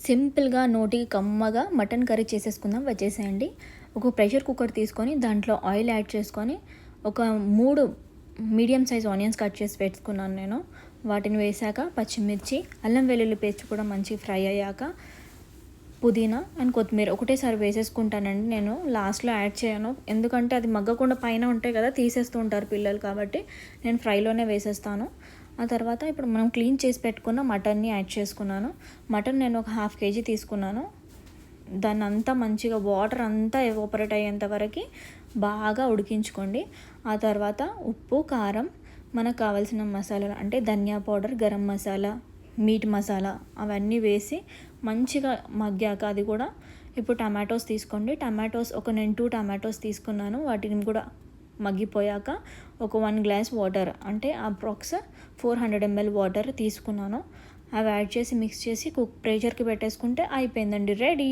సింపుల్‌గా నోటికి కమ్మగా మటన్ కర్రీ చేసేసుకుందాం వచ్చేసేయండి. ఒక ప్రెషర్ కుక్కర్ తీసుకొని దాంట్లో ఆయిల్ యాడ్ చేసుకొని ఒక 3 మీడియం సైజ్ ఆనియన్స్ కట్ చేసి పెట్టుకున్నాను నేను. వాటిని వేశాక పచ్చిమిర్చి, అల్లం వెల్లుల్లి పేస్ట్ కూడా మంచిగా ఫ్రై అయ్యాక పుదీనా అండ్ కొత్తిమీర ఒకటేసారి వేసేసుకుంటానండి నేను. లాస్ట్‌లో యాడ్ చేయను. ఎందుకంటే అది మగ్గకుండా పైన ఉంటాయి కదా, తీసేస్తూ ఉంటారు పిల్లలు కాబట్టి నేను ఫ్రైలోనే వేసేస్తాను. ఆ తర్వాత ఇప్పుడు మనం క్లీన్ చేసి పెట్టుకున్న మటన్ని యాడ్ చేసుకున్నాను. మటన్ నేను ఒక 1/2 కేజీ తీసుకున్నాను. దాన్నంతా మంచిగా వాటర్ అంతా ఎవాపరేట్ అయ్యేంత వరకు బాగా ఉడికించుకోండి. ఆ తర్వాత ఉప్పు, కారం, మనకు కావాల్సిన మసాలాలు అంటే ధనియా పౌడర్, గరం మసాలా, మీట్ మసాలా అవన్నీ వేసి మంచిగా మగ్గాక అది కూడా ఇప్పుడు టమాటోస్ తీసుకోండి. నేను 2 టమాటోస్ తీసుకున్నాను. వాటిని కూడా మగ్గిపోయాక ఒక 1 గ్లాస్ వాటర్ అంటే అప్రాక్స్ 400 ml వాటర్ తీసుకున్నాను. అవి యాడ్ చేసి మిక్స్ చేసి ప్రెషర్కి పెట్టేసుకుంటే అయిపోయిందండి, రెడీ.